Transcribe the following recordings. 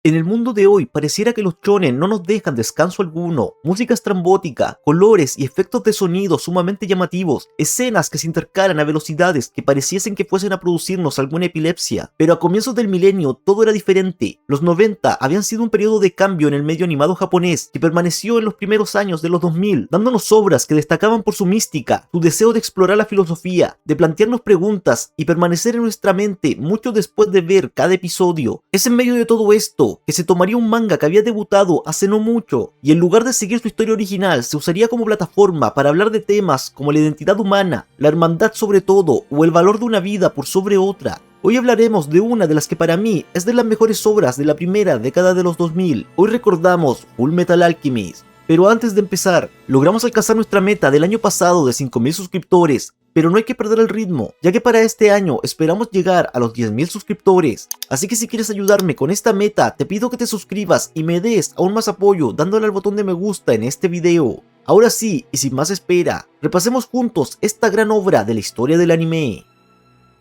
En el mundo de hoy pareciera que los shonen no nos dejan descanso alguno, música estrambótica, colores y efectos de sonido sumamente llamativos, escenas que se intercalan a velocidades que pareciesen que fuesen a producirnos alguna epilepsia. Pero a comienzos del milenio todo era diferente. Los 90 habían sido un periodo de cambio en el medio animado japonés que permaneció en los primeros años de los 2000, dándonos obras que destacaban por su mística, su deseo de explorar la filosofía, de plantearnos preguntas y permanecer en nuestra mente mucho después de ver cada episodio. Es en medio de todo esto que se tomaría un manga que había debutado hace no mucho y en lugar de seguir su historia original se usaría como plataforma para hablar de temas como la identidad humana, la hermandad sobre todo o el valor de una vida por sobre otra. Hoy hablaremos de una de las que para mí es de las mejores obras de la primera década de los 2000. Hoy recordamos Fullmetal Alchemist. Pero antes de empezar, logramos alcanzar nuestra meta del año pasado de 5000 suscriptores, pero no hay que perder el ritmo, ya que para este año esperamos llegar a los 10.000 suscriptores. Así que si quieres ayudarme con esta meta, te pido que te suscribas y me des aún más apoyo dándole al botón de me gusta en este video. Ahora sí, y sin más espera, repasemos juntos esta gran obra de la historia del anime.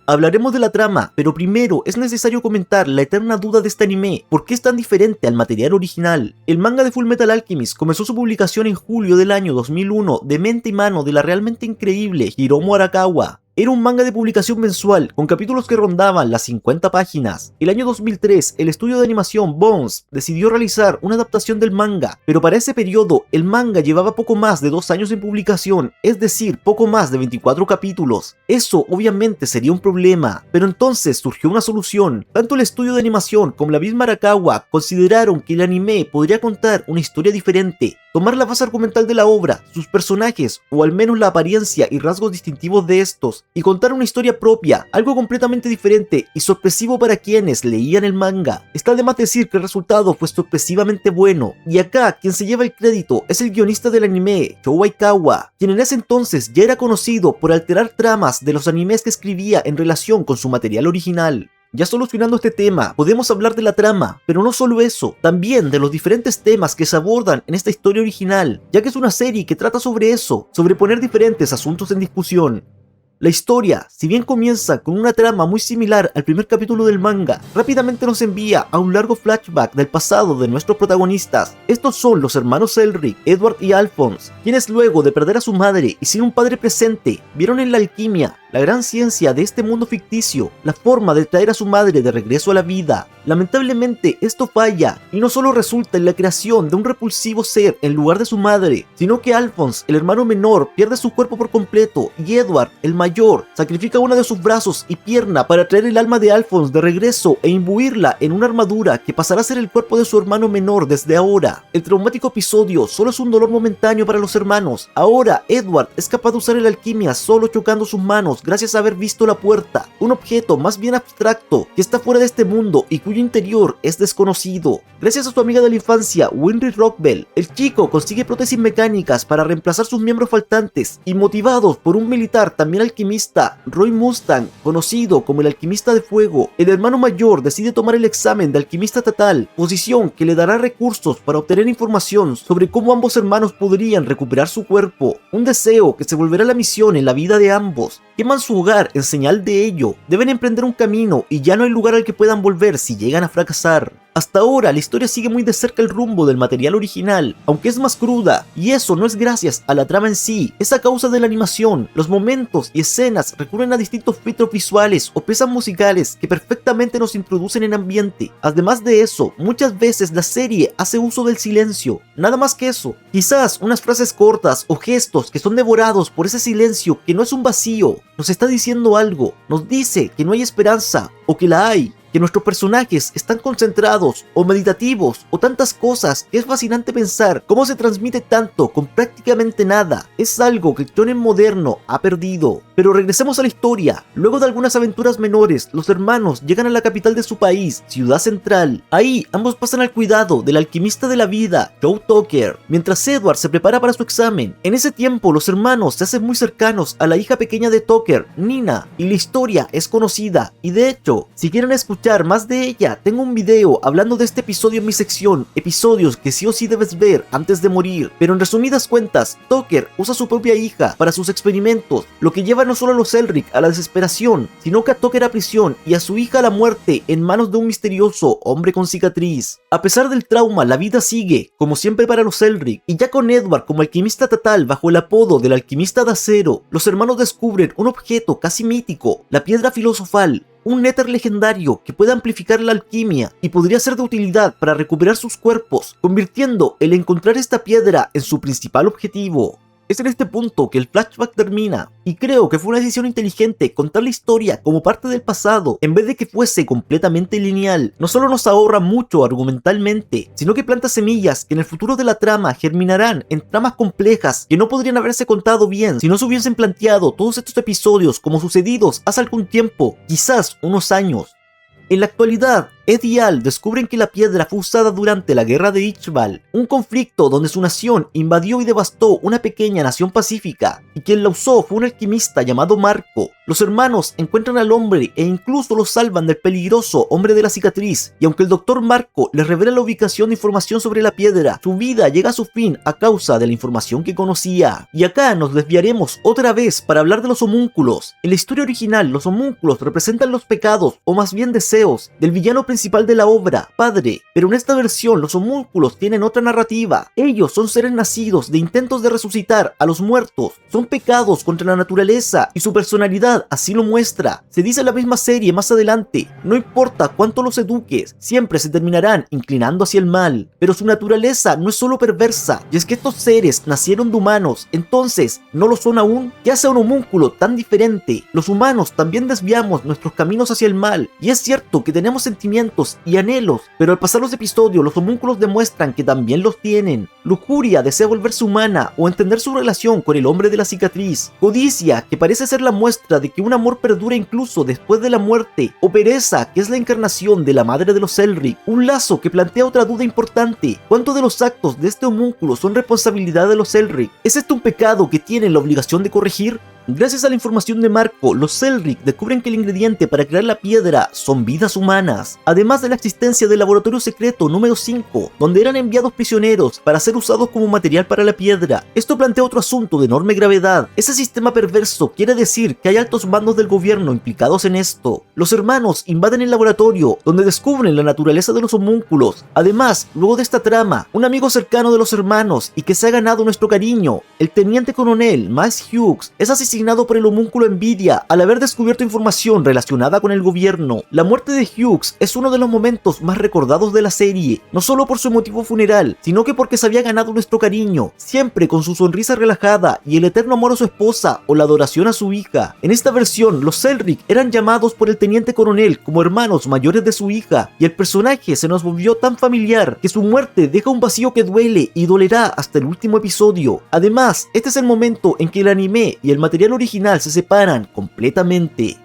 Hablaremos de la trama, pero primero es necesario comentar la eterna duda de este anime, ¿por qué es tan diferente al material original? El manga de Fullmetal Alchemist comenzó su publicación en julio del año 2001 de mente y mano de la realmente increíble Hiromu Arakawa. Era un manga de publicación mensual, con capítulos que rondaban las 50 páginas. El año 2003, el estudio de animación Bones decidió realizar una adaptación del manga, pero para ese periodo, el manga llevaba poco más de 2 años en publicación, es decir, poco más de 24 capítulos. Eso obviamente sería un problema, pero entonces surgió una solución. Tanto el estudio de animación como la misma Arakawa consideraron que el anime podría contar una historia diferente, tomar la base argumental de la obra, sus personajes, o al menos la apariencia y rasgos distintivos de estos, y contar una historia propia, algo completamente diferente y sorpresivo para quienes leían el manga. Está de más decir que el resultado fue sorpresivamente bueno, y acá quien se lleva el crédito es el guionista del anime, Shou Aikawa, quien en ese entonces ya era conocido por alterar tramas de los animes que escribía en relación con su material original. Ya solucionando este tema, podemos hablar de la trama, pero no solo eso, también de los diferentes temas que se abordan en esta historia original, ya que es una serie que trata sobre eso, sobre poner diferentes asuntos en discusión. La historia, si bien comienza con una trama muy similar al primer capítulo del manga, rápidamente nos envía a un largo flashback del pasado de nuestros protagonistas. Estos son los hermanos Elric, Edward y Alphonse, quienes luego de perder a su madre y sin un padre presente, vieron en la alquimia, la gran ciencia de este mundo ficticio, la forma de traer a su madre de regreso a la vida. Lamentablemente esto falla, y no solo resulta en la creación de un repulsivo ser en lugar de su madre, sino que Alphonse, el hermano menor, pierde su cuerpo por completo, y Edward, el mayor, sacrifica uno de sus brazos y pierna para traer el alma de Alphonse de regreso e imbuirla en una armadura que pasará a ser el cuerpo de su hermano menor desde ahora. El traumático episodio solo es un dolor momentáneo para los hermanos. Ahora Edward es capaz de usar la alquimia solo chocando sus manos gracias a haber visto la puerta, un objeto más bien abstracto que está fuera de este mundo y cuyo interior es desconocido. Gracias a su amiga de la infancia, Winry Rockbell, el chico consigue prótesis mecánicas para reemplazar sus miembros faltantes, y motivados por un militar también alquimista, Roy Mustang, conocido como el alquimista de fuego, el hermano mayor decide tomar el examen de alquimista estatal, posición que le dará recursos para obtener información sobre cómo ambos hermanos podrían recuperar su cuerpo, un deseo que se volverá la misión en la vida de ambos. Queman su hogar en señal de ello, deben emprender un camino y ya no hay lugar al que puedan volver si llegan a fracasar. Hasta ahora la historia sigue muy de cerca el rumbo del material original, aunque es más cruda, y eso no es gracias a la trama en sí, es a causa de la animación. Los momentos y escenas recurren a distintos filtros visuales o piezas musicales que perfectamente nos introducen en ambiente. Además de eso, muchas veces la serie hace uso del silencio, nada más que eso. Quizás unas frases cortas o gestos que son devorados por ese silencio que no es un vacío, nos está diciendo algo, nos dice que no hay esperanza o que la hay, que nuestros personajes están concentrados o meditativos o tantas cosas que es fascinante pensar cómo se transmite tanto con prácticamente nada. Es algo que el shonen moderno ha perdido. Pero regresemos a la historia. Luego de algunas aventuras menores, los hermanos llegan a la capital de su país, Ciudad Central. Ahí ambos pasan al cuidado del alquimista de la vida, Joe Tucker, mientras Edward se prepara para su examen. En ese tiempo los hermanos se hacen muy cercanos a la hija pequeña de Tucker, Nina, y la historia es conocida. Y de hecho, si quieren escuchar escuchar más de ella, tengo un video hablando de este episodio en mi sección, episodios que sí o sí debes ver antes de morir. Pero en resumidas cuentas, Tucker usa a su propia hija para sus experimentos, lo que lleva no solo a los Elric a la desesperación, sino que a Tucker a prisión y a su hija a la muerte en manos de un misterioso hombre con cicatriz. A pesar del trauma, la vida sigue, como siempre para los Elric, y ya con Edward como alquimista total bajo el apodo del alquimista de acero, los hermanos descubren un objeto casi mítico, la piedra filosofal, un éter legendario que puede amplificar la alquimia y podría ser de utilidad para recuperar sus cuerpos, convirtiendo el encontrar esta piedra en su principal objetivo. Es en este punto que el flashback termina, y creo que fue una decisión inteligente contar la historia como parte del pasado, en vez de que fuese completamente lineal. No solo nos ahorra mucho argumentalmente, sino que planta semillas que en el futuro de la trama germinarán en tramas complejas que no podrían haberse contado bien si no se hubiesen planteado todos estos episodios como sucedidos hace algún tiempo, quizás unos años. En la actualidad, Ed y Al descubren que la piedra fue usada durante la guerra de Ichbal, un conflicto donde su nación invadió y devastó una pequeña nación pacífica, y quien la usó fue un alquimista llamado Marco. Los hermanos encuentran al hombre e incluso lo salvan del peligroso hombre de la cicatriz, y aunque el doctor Marco les revela la ubicación de información sobre la piedra, su vida llega a su fin a causa de la información que conocía. Y acá nos desviaremos otra vez para hablar de los homúnculos. En la historia original, los homúnculos representan los pecados, o más bien deseos, del villano principal de la obra, Padre, pero en esta versión los homúnculos tienen otra narrativa. Ellos son seres nacidos de intentos de resucitar a los muertos, son pecados contra la naturaleza y su personalidad así lo muestra. Se dice en la misma serie más adelante, no importa cuánto los eduques, siempre se terminarán inclinando hacia el mal, pero su naturaleza no es solo perversa, y es que estos seres nacieron de humanos, entonces, ¿no lo son aún? ¿Qué hace a un homúnculo tan diferente? Los humanos también desviamos nuestros caminos hacia el mal, y es cierto que tenemos sentimientos y anhelos, pero al pasar los episodios los homúnculos demuestran que también los tienen. Lujuria desea volverse humana o entender su relación con el hombre de la cicatriz. Codicia, que parece ser la muestra de que un amor perdura incluso después de la muerte. O pereza, que es la encarnación de la madre de los Elric. Un lazo que plantea otra duda importante. ¿Cuántos de los actos de este homúnculo son responsabilidad de los Elric? ¿Es este un pecado que tienen la obligación de corregir? Gracias a la información de Marco, los Elric descubren que el ingrediente para crear la piedra son vidas humanas, además de la existencia del laboratorio secreto número 5, donde eran enviados prisioneros para ser usados como material para la piedra. Esto plantea otro asunto de enorme gravedad. Ese sistema perverso quiere decir que hay altos mandos del gobierno implicados en esto. Los hermanos invaden el laboratorio, donde descubren la naturaleza de los homúnculos. Además, luego de esta trama, un amigo cercano de los hermanos y que se ha ganado nuestro cariño, el teniente coronel Max Hughes, es asesinado por el homúnculo Envidia al haber descubierto información relacionada con el gobierno. La muerte de Hughes es uno de los momentos más recordados de la serie, no solo por su emotivo funeral, sino que porque se había ganado nuestro cariño, siempre con su sonrisa relajada y el eterno amor a su esposa o la adoración a su hija. En esta versión, los Elric eran llamados por el teniente coronel como hermanos mayores de su hija, y el personaje se nos volvió tan familiar que su muerte deja un vacío que duele y dolerá hasta el último episodio. Además, este es el momento en que el anime y el material original se separan completamente.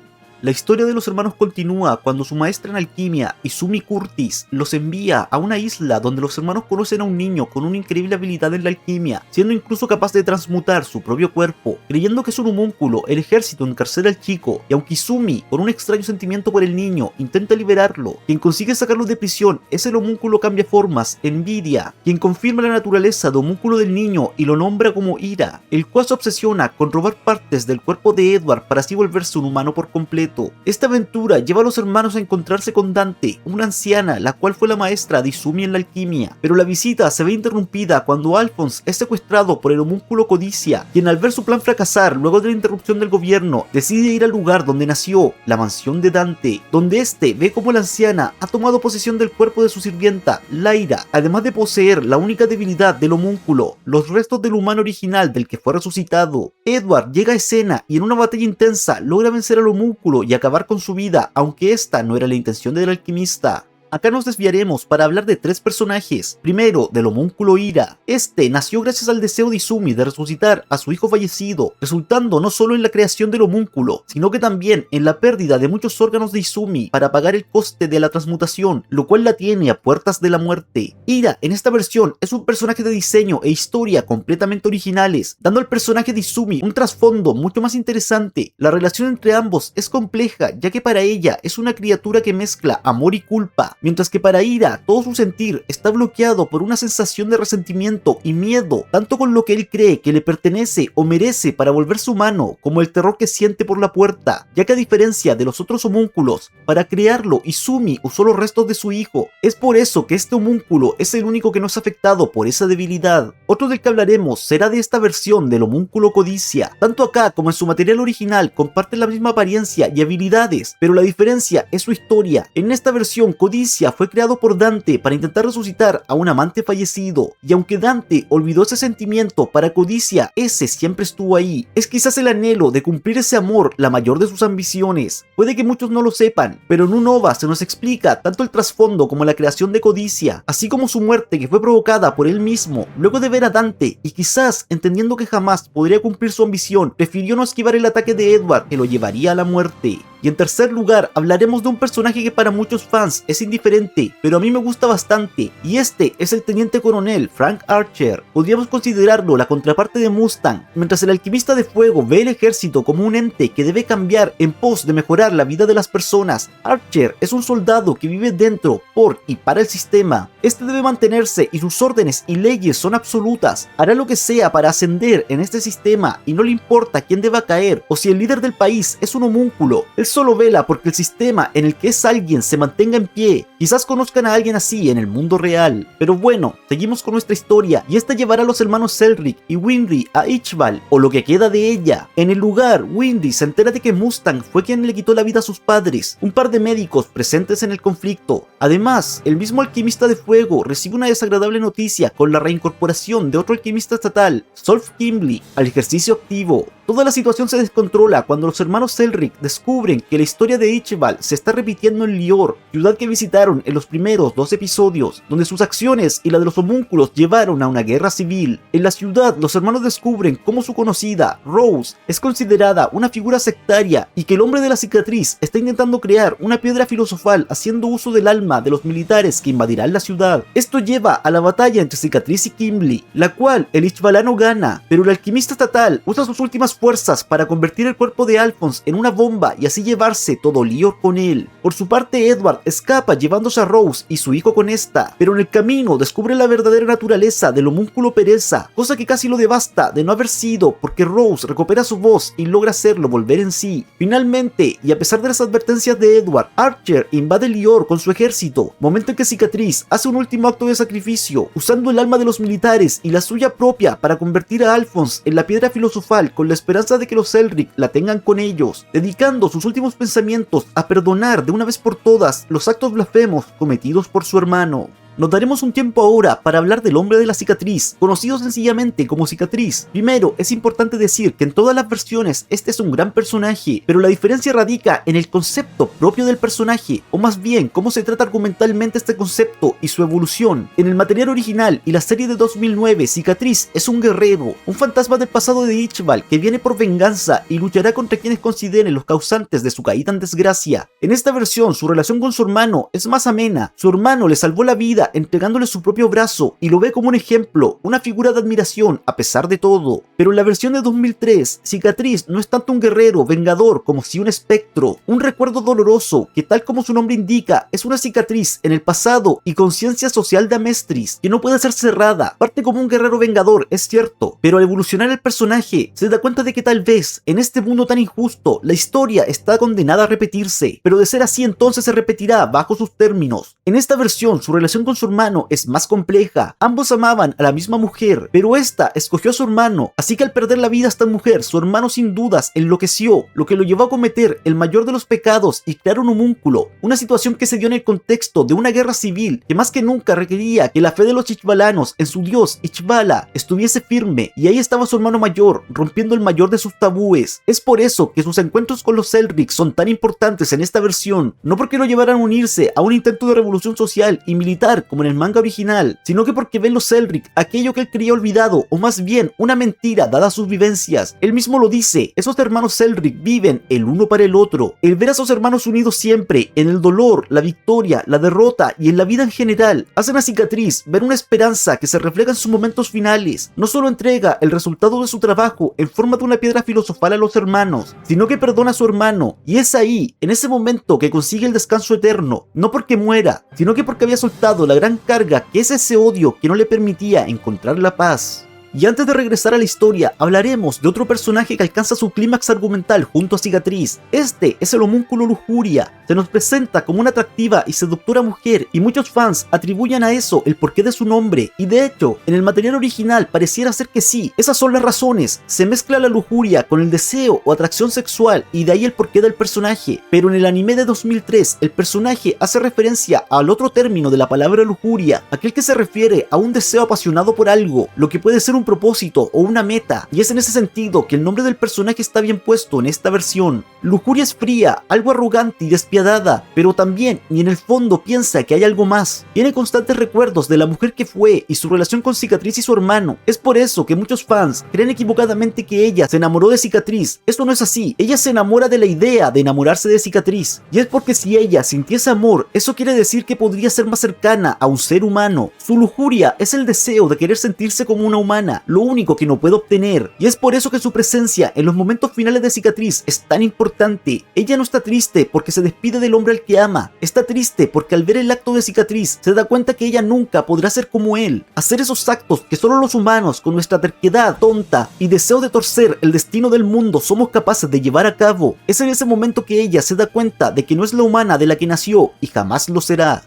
La historia de los hermanos continúa cuando su maestra en alquimia, Izumi Curtis, los envía a una isla donde los hermanos conocen a un niño con una increíble habilidad en la alquimia, siendo incluso capaz de transmutar su propio cuerpo. Creyendo que es un homúnculo, el ejército encarcela al chico, y aunque Izumi, con un extraño sentimiento por el niño, intenta liberarlo, quien consigue sacarlo de prisión es el homúnculo cambia formas, Envidia, quien confirma la naturaleza de homúnculo del niño y lo nombra como Ira, el cual se obsesiona con robar partes del cuerpo de Edward para así volverse un humano por completo. Esta aventura lleva a los hermanos a encontrarse con Dante, una anciana la cual fue la maestra de Izumi en la alquimia, pero la visita se ve interrumpida cuando Alphonse es secuestrado por el homúnculo Codicia, quien al ver su plan fracasar luego de la interrupción del gobierno, decide ir al lugar donde nació, la mansión de Dante, donde este ve como la anciana ha tomado posesión del cuerpo de su sirvienta, Lyra, además de poseer la única debilidad del homúnculo, los restos del humano original del que fue resucitado. Edward llega a escena y en una batalla intensa logra vencer al homúnculo y acabar con su vida, aunque esta no era la intención del alquimista. acá nos desviaremos para hablar de 3 personajes. Primero, del homúnculo Ira. Este nació gracias al deseo de Izumi de resucitar a su hijo fallecido, resultando no solo en la creación del homúnculo, sino que también en la pérdida de muchos órganos de Izumi para pagar el coste de la transmutación, lo cual la tiene a puertas de la muerte. Ira, en esta versión, es un personaje de diseño e historia completamente originales, dando al personaje de Izumi un trasfondo mucho más interesante. La relación entre ambos es compleja, ya que para ella es una criatura que mezcla amor y culpa, mientras que para Ira todo su sentir está bloqueado por una sensación de resentimiento y miedo, tanto con lo que él cree que le pertenece o merece para volverse humano, como el terror que siente por la puerta, ya que a diferencia de los otros homúnculos, para crearlo Izumi usó los restos de su hijo. Es por eso que este homúnculo es el único que no es afectado por esa debilidad. Otro del que hablaremos será de esta versión del homúnculo Codicia. Tanto acá como en su material original comparten la misma apariencia y habilidades, pero la diferencia es su historia. En esta versión, Codicia fue creado por Dante para intentar resucitar a un amante fallecido, y aunque Dante olvidó ese sentimiento, para Codicia ese siempre estuvo ahí. Es quizás el anhelo de cumplir ese amor la mayor de sus ambiciones. Puede que muchos no lo sepan, pero en un OVA se nos explica tanto el trasfondo como la creación de Codicia, así como su muerte, que fue provocada por él mismo luego de ver a Dante, y quizás entendiendo que jamás podría cumplir su ambición, prefirió no esquivar el ataque de Edward que lo llevaría a la muerte. Y en tercer lugar, hablaremos de un personaje que para muchos fans es indiferente, pero a mí me gusta bastante, y este es el teniente coronel Frank Archer. Podríamos considerarlo la contraparte de Mustang. Mientras el alquimista de fuego ve el ejército como un ente que debe cambiar en pos de mejorar la vida de las personas, Archer es un soldado que vive dentro, por y para el sistema. Este debe mantenerse y sus órdenes y leyes son absolutas. Hará lo que sea para ascender en este sistema y no le importa quién deba caer o si el líder del país es un homúnculo. Él solo vela porque el sistema en el que es alguien se mantenga en pie. Quizás conozcan a alguien así en el mundo real. Pero bueno, seguimos con nuestra historia, y esta llevará a los hermanos Elric y Winry a Ichbal, o lo que queda de ella. En el lugar, Winry se entera de que Mustang fue quien le quitó la vida a sus padres, un par de médicos presentes en el conflicto. Además, el mismo alquimista de fuego recibe una desagradable noticia con la reincorporación de otro alquimista estatal, Solf Kimbley, al ejercicio activo. Toda la situación se descontrola cuando los hermanos Elric descubren que la historia de Ichbal se está repitiendo en Lior, ciudad que visitaron en los primeros 2 episodios, donde sus acciones y la de los homúnculos llevaron a una guerra civil. En la ciudad, los hermanos descubren cómo su conocida, Rose, es considerada una figura sectaria y que el hombre de la cicatriz está intentando crear una piedra filosofal haciendo uso del alma de los militares que invadirán la ciudad. Esto lleva a la batalla entre Cicatriz y Kimbley, la cual el Ichbalano gana, pero el alquimista estatal usa sus últimas fuerzas para convertir el cuerpo de Alphonse en una bomba y así llevarse todo Lior con él. Por su parte, Edward escapa llevándose a Rose y su hijo con esta, pero en el camino descubre la verdadera naturaleza del homúnculo Pereza, cosa que casi lo devasta de no haber sido, porque Rose recupera su voz y logra hacerlo volver en sí. Finalmente, y a pesar de las advertencias de Edward, Archer invade Lior con su ejército, momento en que Cicatriz hace un último acto de sacrificio, usando el alma de los militares y la suya propia para convertir a Alphonse en la piedra filosofal con la esperanza de que los Elric la tengan con ellos, dedicando sus últimos pensamientos a perdonar de una vez por todas los actos blasfemos cometidos por su hermano. Nos daremos un tiempo ahora para hablar del hombre de la cicatriz, conocido sencillamente como Cicatriz. Primero, es importante decir que en todas las versiones este es un gran personaje, pero la diferencia radica en el concepto propio del personaje, o más bien cómo se trata argumentalmente este concepto y su evolución. En el material original y la serie de 2009, Cicatriz es un guerrero, un fantasma del pasado de Ichbal que viene por venganza y luchará contra quienes consideren los causantes de su caída en desgracia. En esta versión, su relación con su hermano es más amena. Su hermano le salvó la vida entregándole su propio brazo y lo ve como un ejemplo, una figura de admiración a pesar de todo. Pero en la versión de 2003, Cicatriz no es tanto un guerrero vengador como si un espectro, un recuerdo doloroso que, tal como su nombre indica, es una cicatriz en el pasado y conciencia social de Amestris que no puede ser cerrada. Parte como un guerrero vengador, es cierto, pero al evolucionar el personaje se da cuenta de que tal vez en este mundo tan injusto la historia está condenada a repetirse, pero de ser así entonces se repetirá bajo sus términos. En esta versión, su relación con con su hermano es más compleja. Ambos amaban a la misma mujer, pero esta escogió a su hermano, así que al perder la vida a esta mujer, su hermano sin dudas enloqueció, lo que lo llevó a cometer el mayor de los pecados y crear un homúnculo, una situación que se dio en el contexto de una guerra civil que más que nunca requería que la fe de los ichbalanos en su dios Ichbala estuviese firme, y ahí estaba su hermano mayor, rompiendo el mayor de sus tabúes. Es por eso que sus encuentros con los Elric son tan importantes en esta versión, no porque lo llevaran a unirse a un intento de revolución social y militar como en el manga original, sino que porque ven los Elric aquello que él creía olvidado, o más bien una mentira dada sus vivencias. Él mismo lo dice, esos hermanos Elric viven el uno para el otro. El ver a sus hermanos unidos siempre, en el dolor, la victoria, la derrota y en la vida en general, hacen a Cicatriz ver una esperanza que se refleja en sus momentos finales. No solo entrega el resultado de su trabajo en forma de una piedra filosofal a los hermanos, sino que perdona a su hermano, y es ahí, en ese momento, que consigue el descanso eterno, no porque muera, sino que porque había soltado la gran carga que es ese odio que no le permitía encontrar la paz. Y antes de regresar a la historia, hablaremos de otro personaje que alcanza su clímax argumental junto a Cicatriz. Este es el homúnculo Lujuria. Se nos presenta como una atractiva y seductora mujer, y muchos fans atribuyen a eso el porqué de su nombre, y de hecho, en el material original pareciera ser que sí, esas son las razones. Se mezcla la lujuria con el deseo o atracción sexual, y de ahí el porqué del personaje. Pero en el anime de 2003, el personaje hace referencia al otro término de la palabra lujuria, aquel que se refiere a un deseo apasionado por algo, lo que puede ser un propósito o una meta, y es en ese sentido que el nombre del personaje está bien puesto en esta versión. Lujuria es fría, algo arrogante y despiadada, pero también y en el fondo piensa que hay algo más. Tiene constantes recuerdos de la mujer que fue y su relación con Cicatriz y su hermano. Es por eso que muchos fans creen equivocadamente que ella se enamoró de Cicatriz. Esto no es así, ella se enamora de la idea de enamorarse de Cicatriz, y es porque si ella sintiese amor, eso quiere decir que podría ser más cercana a un ser humano. Su lujuria es el deseo de querer sentirse como una humana, lo único que no puede obtener, y es por eso que su presencia en los momentos finales de Cicatriz es tan importante. Ella no está triste porque se despide del hombre al que ama, está triste porque al ver el acto de Cicatriz se da cuenta que ella nunca podrá ser como él, hacer esos actos que solo los humanos con nuestra terquedad tonta y deseo de torcer el destino del mundo somos capaces de llevar a cabo. Es en ese momento que ella se da cuenta de que no es la humana de la que nació y jamás lo será.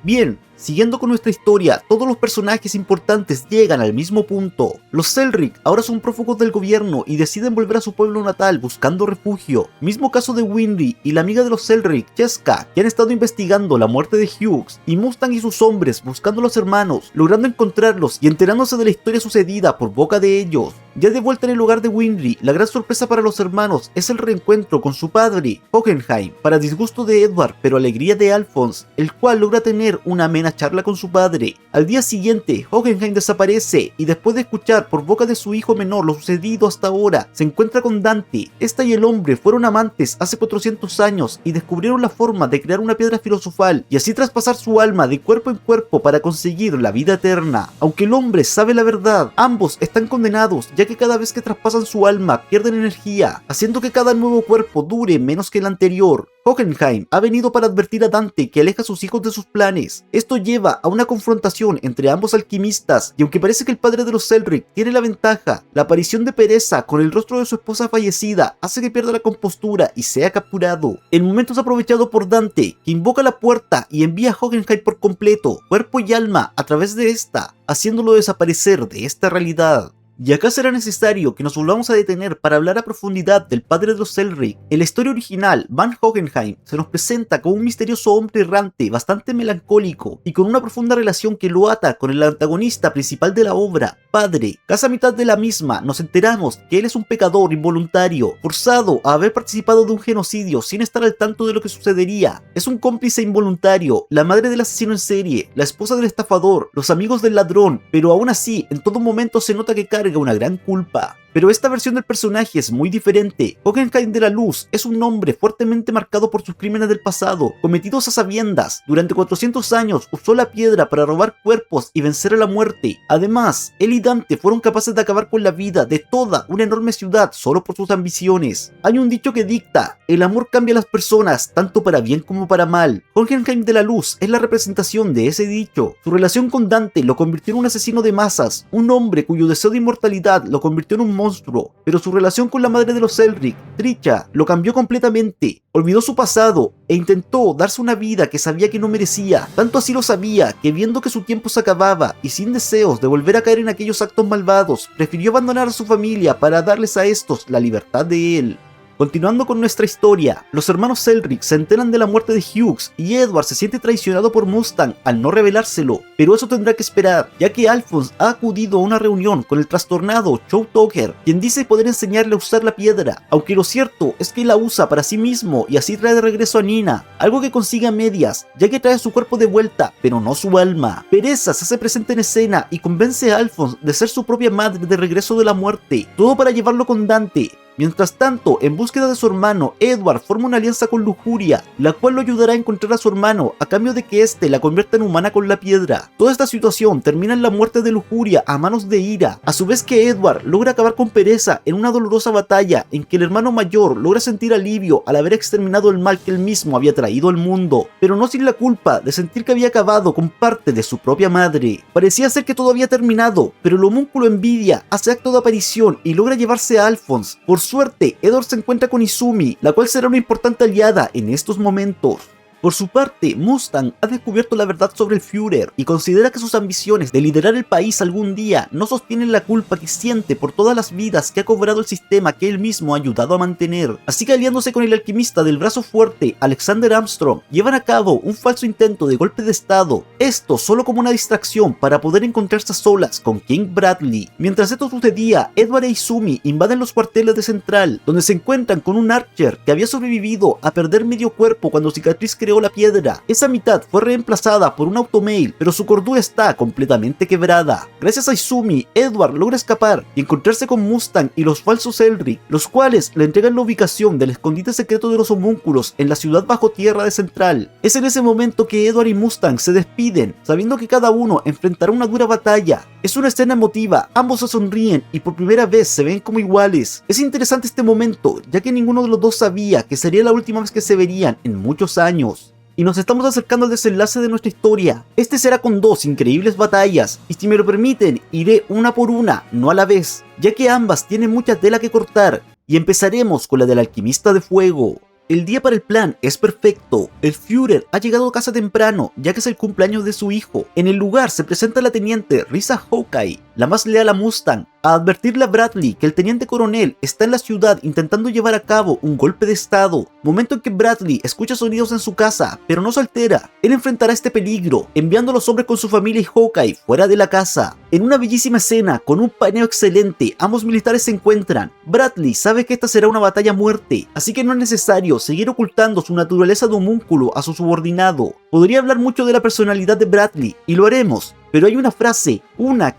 Bien, siguiendo con nuestra historia, todos los personajes importantes llegan al mismo punto. Los Elric ahora son prófugos del gobierno y deciden volver a su pueblo natal buscando refugio. Mismo caso de Winry y la amiga de los Elric, Cheska, que han estado investigando la muerte de Hughes, y Mustang y sus hombres buscando a los hermanos, logrando encontrarlos y enterándose de la historia sucedida por boca de ellos. Ya de vuelta en el hogar de Winry, la gran sorpresa para los hermanos es el reencuentro con su padre, Hockenheim, para disgusto de Edward pero alegría de Alphonse, el cual logra tener una amena charla con su padre. Al día siguiente, Hockenheim desaparece y después de escuchar por boca de su hijo menor lo sucedido hasta ahora, se encuentra con Dante. Esta y el hombre fueron amantes hace 400 años y descubrieron la forma de crear una piedra filosofal y así traspasar su alma de cuerpo en cuerpo para conseguir la vida eterna. Aunque el hombre sabe la verdad, ambos están condenados, ya que cada vez que traspasan su alma pierden energía, haciendo que cada nuevo cuerpo dure menos que el anterior. Hockenheim ha venido para advertir a Dante que aleja a sus hijos de sus planes. Esto lleva a una confrontación entre ambos alquimistas, y aunque parece que el padre de los Elric tiene la ventaja, la aparición de Pereza con el rostro de su esposa fallecida hace que pierda la compostura y sea capturado. El momento es aprovechado por Dante, que invoca la puerta y envía a Hockenheim por completo, cuerpo y alma, a través de esta, haciéndolo desaparecer de esta realidad. Y acá será necesario que nos volvamos a detener para hablar a profundidad del padre de los Elric. En la historia original, Van Hockenheim se nos presenta como un misterioso hombre errante, bastante melancólico, y con una profunda relación que lo ata con el antagonista principal de la obra, Padre. Casi a mitad de la misma nos enteramos que él es un pecador involuntario, forzado a haber participado de un genocidio sin estar al tanto de lo que sucedería. Es un cómplice involuntario, la madre del asesino en serie, la esposa del estafador, los amigos del ladrón, pero aún así, en todo momento se nota que carga una gran culpa. Pero esta versión del personaje es muy diferente. Hockenheim de la Luz es un hombre fuertemente marcado por sus crímenes del pasado, cometidos a sabiendas. Durante 400 años usó la piedra para robar cuerpos y vencer a la muerte. Además, él y Dante fueron capaces de acabar con la vida de toda una enorme ciudad solo por sus ambiciones. Hay un dicho que dicta: el amor cambia a las personas, tanto para bien como para mal. Hockenheim de la Luz es la representación de ese dicho. Su relación con Dante lo convirtió en un asesino de masas, un hombre cuyo deseo de inmortalidad lo convirtió en un monstruo monstruo, pero su relación con la madre de los Elric, Trisha, lo cambió completamente. Olvidó su pasado e intentó darse una vida que sabía que no merecía. Tanto así lo sabía que, viendo que su tiempo se acababa y sin deseos de volver a caer en aquellos actos malvados, prefirió abandonar a su familia para darles a estos la libertad de él. Continuando con nuestra historia, los hermanos Elric se enteran de la muerte de Hughes y Edward se siente traicionado por Mustang al no revelárselo, pero eso tendrá que esperar, ya que Alphonse ha acudido a una reunión con el trastornado Chow Tucker, quien dice poder enseñarle a usar la piedra, aunque lo cierto es que la usa para sí mismo y así trae de regreso a Nina, algo que consigue a medias, ya que trae su cuerpo de vuelta, pero no su alma. Pereza se hace presente en escena y convence a Alphonse de ser su propia madre de regreso de la muerte, todo para llevarlo con Dante. Mientras tanto, en búsqueda de su hermano, Edward forma una alianza con Lujuria, la cual lo ayudará a encontrar a su hermano a cambio de que éste la convierta en humana con la piedra. Toda esta situación termina en la muerte de Lujuria a manos de Ira, a su vez que Edward logra acabar con Pereza en una dolorosa batalla en que el hermano mayor logra sentir alivio al haber exterminado el mal que él mismo había traído al mundo, pero no sin la culpa de sentir que había acabado con parte de su propia madre. Parecía ser que todo había terminado, pero el homúnculo Envidia hace acto de aparición y logra llevarse a Alphonse. Por suerte, Edward se encuentra con Izumi, la cual será una importante aliada en estos momentos. Por su parte, Mustang ha descubierto la verdad sobre el Führer y considera que sus ambiciones de liderar el país algún día no sostienen la culpa que siente por todas las vidas que ha cobrado el sistema que él mismo ha ayudado a mantener. Así que, aliándose con el alquimista del brazo fuerte, Alexander Armstrong, llevan a cabo un falso intento de golpe de estado, esto solo como una distracción para poder encontrarse a solas con King Bradley. Mientras esto sucedía, Edward e Izumi invaden los cuarteles de Central, donde se encuentran con un Archer que había sobrevivido a perder medio cuerpo cuando Cicatriz creó la piedra. Esa mitad fue reemplazada por un automail, pero su cordura está completamente quebrada. Gracias a Izumi, Edward logra escapar y encontrarse con Mustang y los falsos Elric, los cuales le entregan la ubicación del escondite secreto de los homúnculos en la ciudad bajo tierra de Central. Es en ese momento que Edward y Mustang se despiden, sabiendo que cada uno enfrentará una dura batalla. Es una escena emotiva, ambos se sonríen y por primera vez se ven como iguales. Es interesante este momento, ya que ninguno de los dos sabía que sería la última vez que se verían en muchos años. Y nos estamos acercando al desenlace de nuestra historia. Este será con dos increíbles batallas, y si me lo permiten, iré una por una, no a la vez, ya que ambas tienen mucha tela que cortar, y empezaremos con la del alquimista de fuego. El día para el plan es perfecto. El Führer ha llegado a casa temprano, ya que es el cumpleaños de su hijo. En el lugar se presenta la teniente Risa Hawkeye, la más leal a Mustang, a advertirle a Bradley que el teniente coronel está en la ciudad intentando llevar a cabo un golpe de estado. Momento en que Bradley escucha sonidos en su casa, pero no se altera. Él enfrentará este peligro, enviando a los hombres con su familia y Hawkeye fuera de la casa. En una bellísima escena, con un paneo excelente, ambos militares se encuentran. Bradley sabe que esta será una batalla a muerte, así que no es necesario seguir ocultando su naturaleza de homúnculo a su subordinado. Podría hablar mucho de la personalidad de Bradley, y lo haremos, pero hay una frase,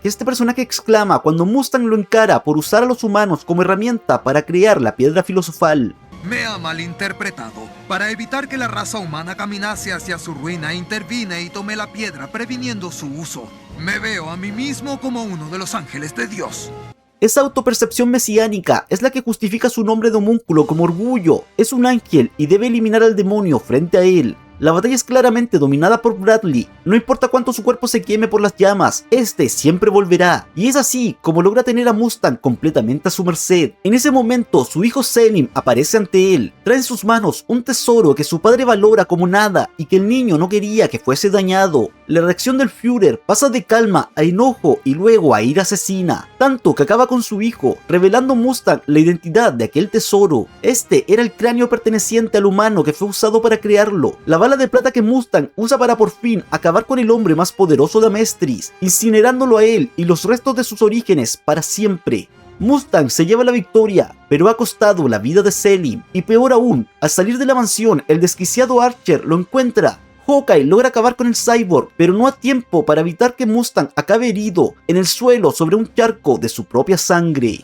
que este personaje exclama cuando Mustang lo encara por usar a los humanos como herramienta para crear la piedra filosofal. Me ha malinterpretado. Para evitar que la raza humana caminase hacia su ruina, intervine y tomé la piedra previniendo su uso. Me veo a mí mismo como uno de los ángeles de Dios. Esa autopercepción mesiánica es la que justifica su nombre de homúnculo como orgullo. Es un ángel y debe eliminar al demonio frente a él. La batalla es claramente dominada por Bradley. No importa cuánto su cuerpo se queme por las llamas, este siempre volverá. Y es así como logra tener a Mustang completamente a su merced. En ese momento, su hijo Selim aparece ante él. Trae en sus manos un tesoro que su padre valora como nada y que el niño no quería que fuese dañado. La reacción del Führer pasa de calma a enojo y luego a ira asesina, tanto que acaba con su hijo, revelando a Mustang la identidad de aquel tesoro. Este era el cráneo perteneciente al humano que fue usado para crearlo. La bala de plata que Mustang usa para por fin acabar con el hombre más poderoso de Amestris, incinerándolo a él y los restos de sus orígenes para siempre. Mustang se lleva la victoria, pero ha costado la vida de Selim, y peor aún, al salir de la mansión, el desquiciado Archer lo encuentra. Hawkeye logra acabar con el cyborg, pero no a tiempo para evitar que Mustang acabe herido en el suelo sobre un charco de su propia sangre.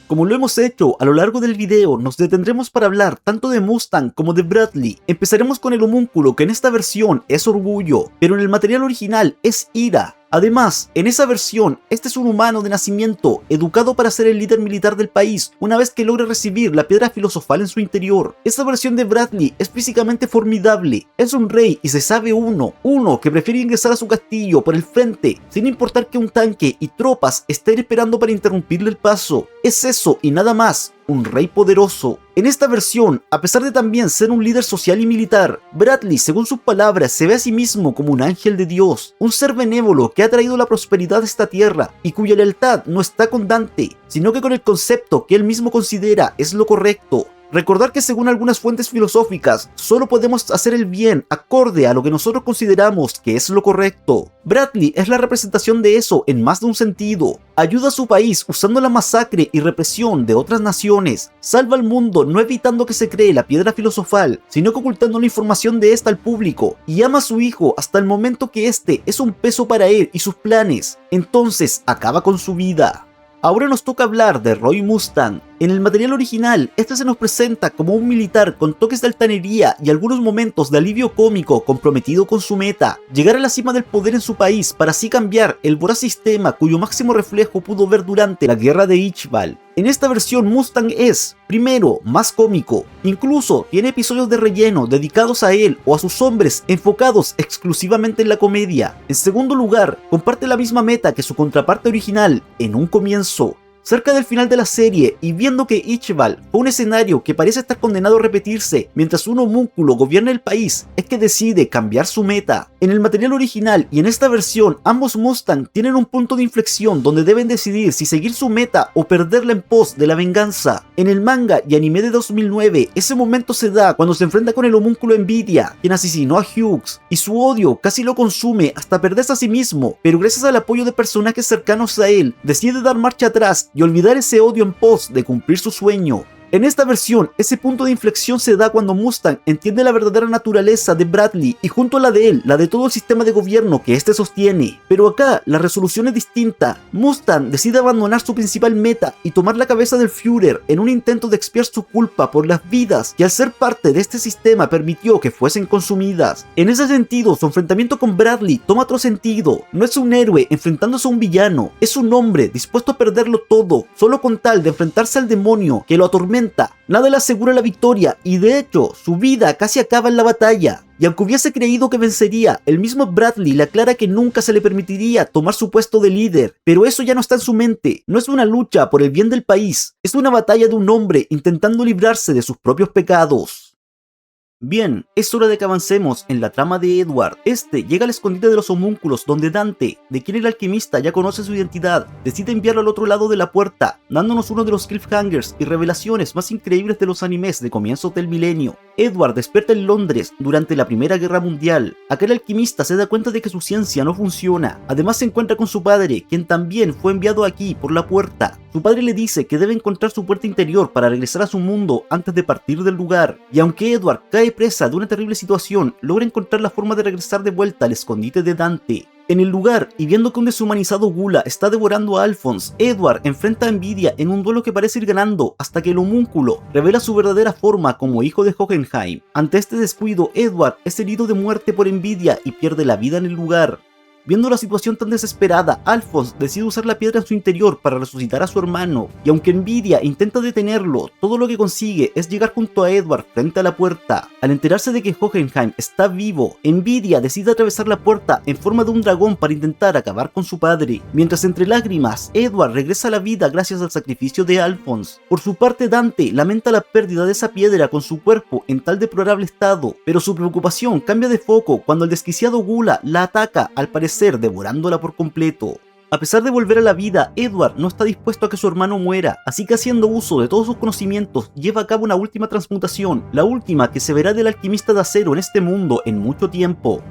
Como lo hemos hecho a lo largo del video, nos detendremos para hablar tanto de Mustang como de Bradley. Empezaremos con el homúnculo, que en esta versión es orgullo, pero en el material original es ira. Además, en esa versión, este es un humano de nacimiento, educado para ser el líder militar del país, una vez que logra recibir la piedra filosofal en su interior. Esta versión de Bradley es físicamente formidable, es un rey y se sabe uno que prefiere ingresar a su castillo por el frente, sin importar que un tanque y tropas estén esperando para interrumpirle el paso. Es eso y nada más, un rey poderoso. En esta versión, a pesar de también ser un líder social y militar, Bradley, según sus palabras, se ve a sí mismo como un ángel de Dios, un ser benévolo que ha traído la prosperidad a esta tierra y cuya lealtad no está con Dante, sino que con el concepto que él mismo considera es lo correcto. Recordar que según algunas fuentes filosóficas, solo podemos hacer el bien acorde a lo que nosotros consideramos que es lo correcto. Bradley es la representación de eso en más de un sentido. Ayuda a su país usando la masacre y represión de otras naciones. Salva al mundo no evitando que se cree la piedra filosofal, sino que ocultando la información de esta al público. Y ama a su hijo hasta el momento que este es un peso para él y sus planes. Entonces acaba con su vida. Ahora nos toca hablar de Roy Mustang. En el material original, este se nos presenta como un militar con toques de altanería y algunos momentos de alivio cómico comprometido con su meta, llegar a la cima del poder en su país para así cambiar el voraz sistema cuyo máximo reflejo pudo ver durante la guerra de Ichbal. En esta versión Mustang es, primero, más cómico, incluso tiene episodios de relleno dedicados a él o a sus hombres enfocados exclusivamente en la comedia. En segundo lugar, comparte la misma meta que su contraparte original en un comienzo. Cerca del final de la serie y viendo que Ichbal fue un escenario que parece estar condenado a repetirse mientras un homúnculo gobierna el país, es que decide cambiar su meta. En el material original y en esta versión, ambos Mustang tienen un punto de inflexión donde deben decidir si seguir su meta o perderla en pos de la venganza. En el manga y anime de 2009, ese momento se da cuando se enfrenta con el homúnculo Envidia, quien asesinó a Hughes, y su odio casi lo consume hasta perderse a sí mismo, pero gracias al apoyo de personajes cercanos a él, decide dar marcha atrás y olvidar ese odio en pos de cumplir su sueño. En esta versión, ese punto de inflexión se da cuando Mustang entiende la verdadera naturaleza de Bradley y junto a la de él, la de todo el sistema de gobierno que éste sostiene. Pero acá, la resolución es distinta. Mustang decide abandonar su principal meta y tomar la cabeza del Führer en un intento de expiar su culpa por las vidas que al ser parte de este sistema permitió que fuesen consumidas. En ese sentido, su enfrentamiento con Bradley toma otro sentido. No es un héroe enfrentándose a un villano, es un hombre dispuesto a perderlo todo, solo con tal de enfrentarse al demonio que lo atormenta. Nada le asegura la victoria y de hecho su vida casi acaba en la batalla. Y aunque hubiese creído que vencería, el mismo Bradley le aclara que nunca se le permitiría tomar su puesto de líder. Pero eso ya no está en su mente, no es una lucha por el bien del país, es una batalla de un hombre intentando librarse de sus propios pecados. Bien, es hora de que avancemos en la trama de Edward. Este llega al escondite de los homúnculos donde Dante, de quien el alquimista ya conoce su identidad, decide enviarlo al otro lado de la puerta, dándonos uno de los cliffhangers y revelaciones más increíbles de los animes de comienzos del milenio. Edward despierta en Londres durante la Primera Guerra Mundial. Acá el alquimista se da cuenta de que su ciencia no funciona. Además se encuentra con su padre, quien también fue enviado aquí por la puerta. Su padre le dice que debe encontrar su puerta interior para regresar a su mundo antes de partir del lugar. Y aunque Edward cae presa de una terrible situación, logra encontrar la forma de regresar de vuelta al escondite de Dante. En el lugar, y viendo que un deshumanizado Gula está devorando a Alphonse, Edward enfrenta a Envidia en un duelo que parece ir ganando hasta que el homúnculo revela su verdadera forma como hijo de Hohenheim. Ante este descuido, Edward es herido de muerte por Envidia y pierde la vida en el lugar. Viendo la situación tan desesperada, Alphonse decide usar la piedra en su interior para resucitar a su hermano, y aunque Envidia intenta detenerlo, todo lo que consigue es llegar junto a Edward frente a la puerta. Al enterarse de que Hohenheim está vivo, Envidia decide atravesar la puerta en forma de un dragón para intentar acabar con su padre. Mientras entre lágrimas, Edward regresa a la vida gracias al sacrificio de Alphonse. Por su parte, Dante lamenta la pérdida de esa piedra con su cuerpo en tal deplorable estado, pero su preocupación cambia de foco cuando el desquiciado Gula la ataca, al parecer devorándola por completo. A pesar de volver a la vida, Edward no está dispuesto a que su hermano muera, así que haciendo uso de todos sus conocimientos, lleva a cabo una última transmutación, la última que se verá del alquimista de acero en este mundo en mucho tiempo.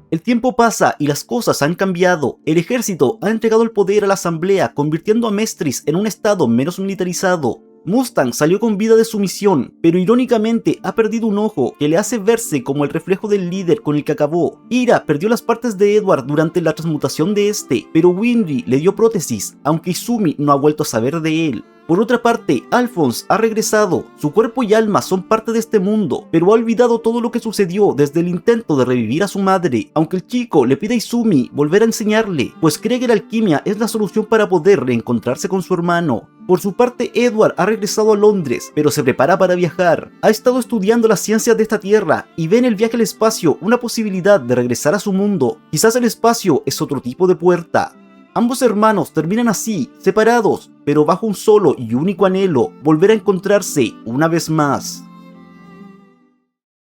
El tiempo pasa y las cosas han cambiado. El ejército ha entregado el poder a la asamblea, convirtiendo a Mestris en un estado menos militarizado. Mustang salió con vida de su misión, pero irónicamente ha perdido un ojo que le hace verse como el reflejo del líder con el que acabó. Ira perdió las partes de Edward durante la transmutación de este, pero Winry le dio prótesis, aunque Izumi no ha vuelto a saber de él. Por otra parte, Alphonse ha regresado, su cuerpo y alma son parte de este mundo, pero ha olvidado todo lo que sucedió desde el intento de revivir a su madre, aunque el chico le pide a Izumi volver a enseñarle, pues cree que la alquimia es la solución para poder reencontrarse con su hermano. Por su parte, Edward ha regresado a Londres, pero se prepara para viajar. Ha estado estudiando las ciencias de esta tierra y ve en el viaje al espacio una posibilidad de regresar a su mundo. Quizás el espacio es otro tipo de puerta. Ambos hermanos terminan así, separados, pero bajo un solo y único anhelo: volver a encontrarse una vez más.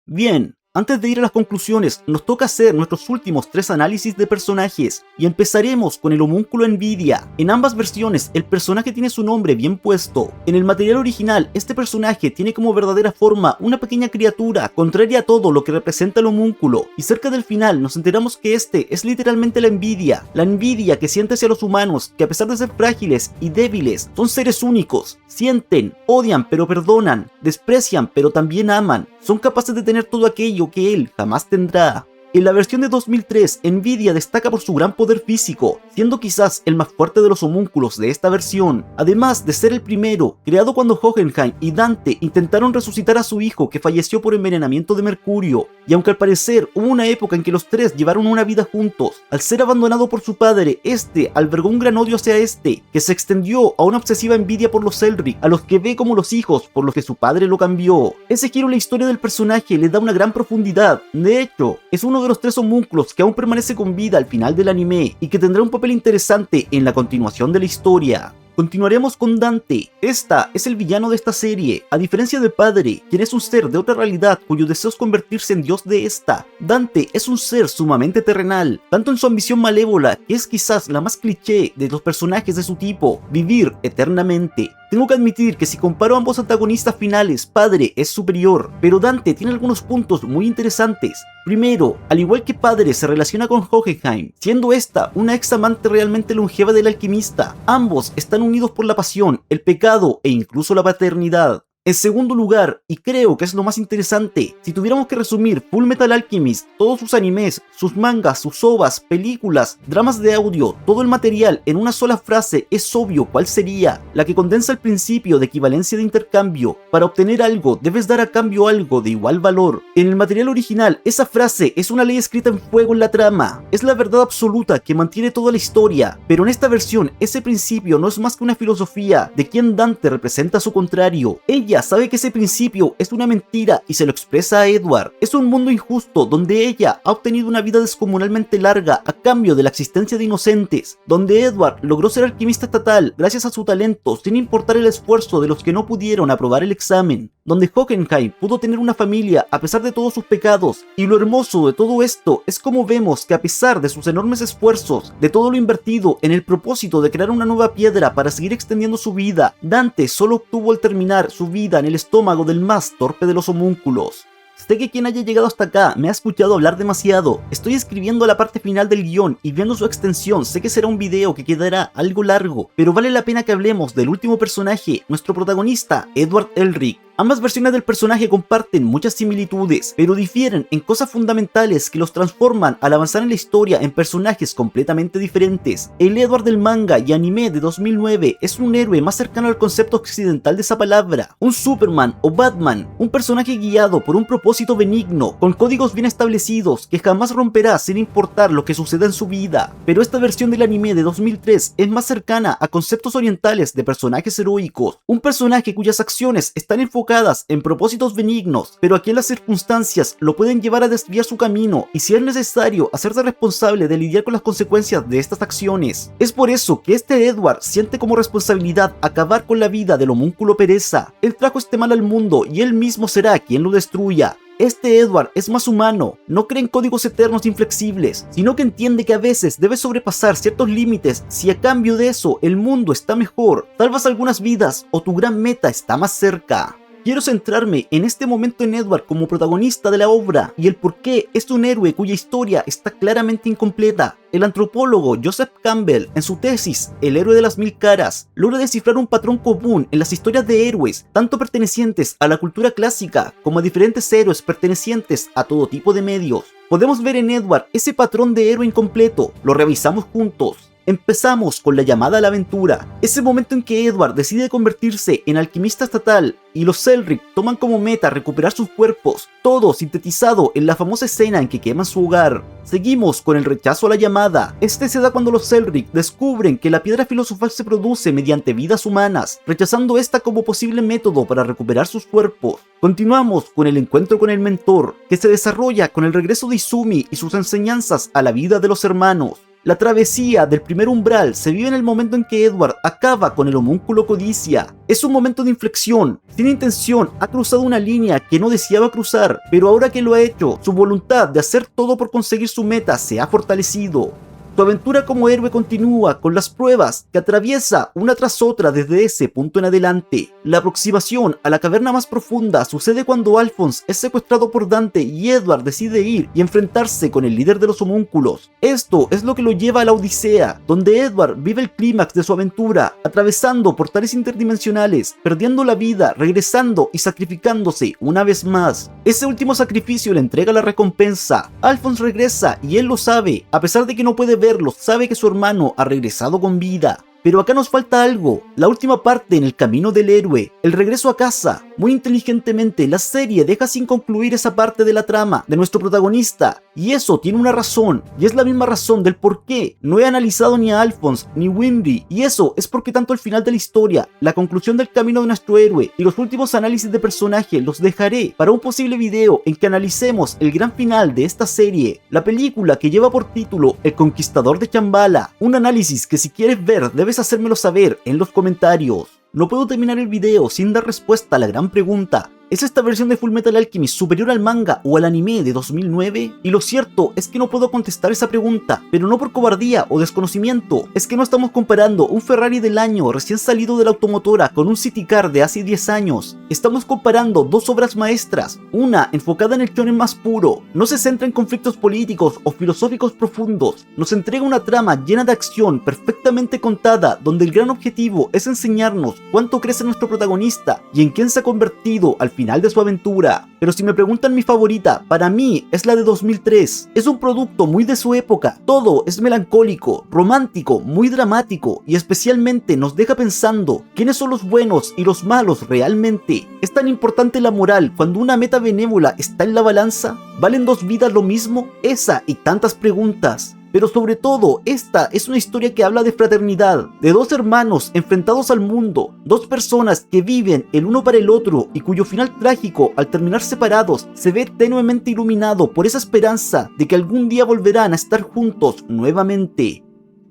Bien. Antes de ir a las conclusiones, nos toca hacer nuestros últimos 3 análisis de personajes, y empezaremos con el homúnculo Envidia. En ambas versiones, el personaje tiene su nombre bien puesto. En el material original, este personaje tiene como verdadera forma una pequeña criatura, contraria a todo lo que representa el homúnculo, y cerca del final nos enteramos que este es literalmente la envidia que siente hacia los humanos, que a pesar de ser frágiles y débiles, son seres únicos. Sienten, odian pero perdonan, desprecian pero también aman, son capaces de tener todo aquello que él jamás tendrá. En la versión de 2003, Envidia destaca por su gran poder físico, siendo quizás el más fuerte de los homúnculos de esta versión, además de ser el primero, creado cuando Hohenheim y Dante intentaron resucitar a su hijo que falleció por envenenamiento de mercurio, y aunque al parecer hubo una época en que los tres llevaron una vida juntos, al ser abandonado por su padre, este albergó un gran odio hacia este, que se extendió a una obsesiva envidia por los Elric, a los que ve como los hijos por los que su padre lo cambió. Ese giro en la historia del personaje le da una gran profundidad. De hecho, es uno de los 3 homúnculos que aún permanece con vida al final del anime y que tendrá un papel interesante en la continuación de la historia. Continuaremos con Dante. Esta es el villano de esta serie. A diferencia de Padre, quien es un ser de otra realidad cuyo deseo es convertirse en dios de esta, Dante es un ser sumamente terrenal, tanto en su ambición malévola, que es quizás la más cliché de los personajes de su tipo: vivir eternamente. Tengo que admitir que si comparo a ambos antagonistas finales, Padre es superior, pero Dante tiene algunos puntos muy interesantes. Primero, al igual que Padre se relaciona con Hohenheim, siendo esta una ex amante realmente longeva del alquimista. Ambos están unidos por la pasión, el pecado e incluso la paternidad. En segundo lugar, y creo que es lo más interesante, si tuviéramos que resumir Fullmetal Alchemist, todos sus animes, sus mangas, sus ovas, películas, dramas de audio, todo el material en una sola frase, es obvio cuál sería: la que condensa el principio de equivalencia de intercambio. Para obtener algo, debes dar a cambio algo de igual valor. En el material original, esa frase es una ley escrita en fuego en la trama. Es la verdad absoluta que mantiene toda la historia, pero en esta versión, ese principio no es más que una filosofía de quien Dante representa su contrario. Ella sabe que ese principio es una mentira y se lo expresa a Edward. Es un mundo injusto donde ella ha obtenido una vida descomunalmente larga a cambio de la existencia de inocentes, donde Edward logró ser alquimista estatal gracias a su talento sin importar el esfuerzo de los que no pudieron aprobar el examen, donde Hohenheim pudo tener una familia a pesar de todos sus pecados. Y lo hermoso de todo esto es como vemos que a pesar de sus enormes esfuerzos, de todo lo invertido en el propósito de crear una nueva piedra para seguir extendiendo su vida, Dante solo obtuvo al terminar su vida en el estómago del más torpe de los homúnculos. Sé que quien haya llegado hasta acá me ha escuchado hablar demasiado. Estoy escribiendo la parte final del guión y viendo su extensión sé que será un video que quedará algo largo, pero vale la pena que hablemos del último personaje, nuestro protagonista, Edward Elric. Ambas versiones del personaje comparten muchas similitudes, pero difieren en cosas fundamentales que los transforman al avanzar en la historia en personajes completamente diferentes. El Edward del manga y anime de 2009 es un héroe más cercano al concepto occidental de esa palabra, un Superman o Batman, un personaje guiado por un propósito benigno, con códigos bien establecidos que jamás romperá sin importar lo que suceda en su vida. Pero esta versión del anime de 2003 es más cercana a conceptos orientales de personajes heroicos, un personaje cuyas acciones están enfocadas en propósitos benignos, pero aquí en las circunstancias lo pueden llevar a desviar su camino y, si es necesario, hacerse responsable de lidiar con las consecuencias de estas acciones. Es por eso que este Edward siente como responsabilidad acabar con la vida del homúnculo Pereza. Él trajo este mal al mundo y él mismo será quien lo destruya. Este Edward es más humano, no cree en códigos eternos inflexibles, sino que entiende que a veces debes sobrepasar ciertos límites si a cambio de eso el mundo está mejor, salvas algunas vidas o tu gran meta está más cerca. Quiero centrarme en este momento en Edward como protagonista de la obra y el por qué es un héroe cuya historia está claramente incompleta. El antropólogo Joseph Campbell, en su tesis El héroe de las mil caras, logra descifrar un patrón común en las historias de héroes, tanto pertenecientes a la cultura clásica como a diferentes héroes pertenecientes a todo tipo de medios. Podemos ver en Edward ese patrón de héroe incompleto. Lo revisamos juntos. Empezamos con la llamada a la aventura, ese momento en que Edward decide convertirse en alquimista estatal y los Selric toman como meta recuperar sus cuerpos, todo sintetizado en la famosa escena en que queman su hogar. Seguimos con el rechazo a la llamada. Este se da cuando los Selric descubren que la piedra filosofal se produce mediante vidas humanas, rechazando esta como posible método para recuperar sus cuerpos. Continuamos con el encuentro con el mentor, que se desarrolla con el regreso de Izumi y sus enseñanzas a la vida de los hermanos. La travesía del primer umbral se vive en el momento en que Edward acaba con el homúnculo Codicia. Es un momento de inflexión. Sin intención ha cruzado una línea que no deseaba cruzar, pero ahora que lo ha hecho, su voluntad de hacer todo por conseguir su meta se ha fortalecido. Su aventura como héroe continúa con las pruebas que atraviesa una tras otra desde ese punto en adelante. La aproximación a la caverna más profunda sucede cuando Alphonse es secuestrado por Dante y Edward decide ir y enfrentarse con el líder de los homúnculos. Esto es lo que lo lleva a la Odisea, donde Edward vive el clímax de su aventura, atravesando portales interdimensionales, perdiendo la vida, regresando y sacrificándose una vez más. Ese último sacrificio le entrega la recompensa. Alphonse regresa y él lo sabe, a pesar de que no puede verlo, sabe que su hermano ha regresado con vida. Pero acá nos falta algo, la última parte en el camino del héroe, el regreso a casa. Muy inteligentemente la serie deja sin concluir esa parte de la trama de nuestro protagonista, y eso tiene una razón, y es la misma razón del por qué no he analizado ni a Alphonse ni Winry, y eso es porque tanto el final de la historia, la conclusión del camino de nuestro héroe y los últimos análisis de personaje los dejaré para un posible video en que analicemos el gran final de esta serie, la película que lleva por título El Conquistador de Shambhala, un análisis que si quieres ver debes hacérmelo saber en los comentarios. No puedo terminar el video sin dar respuesta a la gran pregunta: ¿es esta versión de Fullmetal Alchemist superior al manga o al anime de 2009? Y lo cierto es que no puedo contestar esa pregunta, pero no por cobardía o desconocimiento. Es que no estamos comparando un Ferrari del año recién salido de la automotora con un City Car de hace 10 años. Estamos comparando dos obras maestras, una enfocada en el shonen más puro, no se centra en conflictos políticos o filosóficos profundos, nos entrega una trama llena de acción perfectamente contada, donde el gran objetivo es enseñarnos cuánto crece nuestro protagonista y en quién se ha convertido al final de su aventura. Pero si me preguntan mi favorita, para mí es la de 2003. Es un producto muy de su época, todo es melancólico, romántico, muy dramático y especialmente nos deja pensando quiénes son los buenos y los malos realmente. ¿Es tan importante la moral cuando una meta benévola está en la balanza? ¿Valen dos vidas lo mismo? Esa y tantas preguntas. Pero sobre todo, esta es una historia que habla de fraternidad, de dos hermanos enfrentados al mundo, dos personas que viven el uno para el otro y cuyo final trágico, al terminar separados, se ve tenuemente iluminado por esa esperanza de que algún día volverán a estar juntos nuevamente.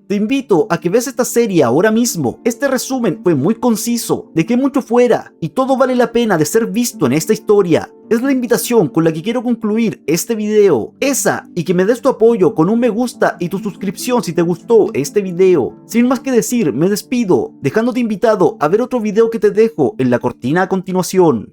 Te invito a que veas esta serie ahora mismo. Este resumen fue muy conciso, dejé mucho fuera y todo vale la pena de ser visto en esta historia. Es la invitación con la que quiero concluir este video. Esa, y que me des tu apoyo con un me gusta y tu suscripción si te gustó este video. Sin más que decir, me despido, dejándote invitado a ver otro video que te dejo en la cortina a continuación.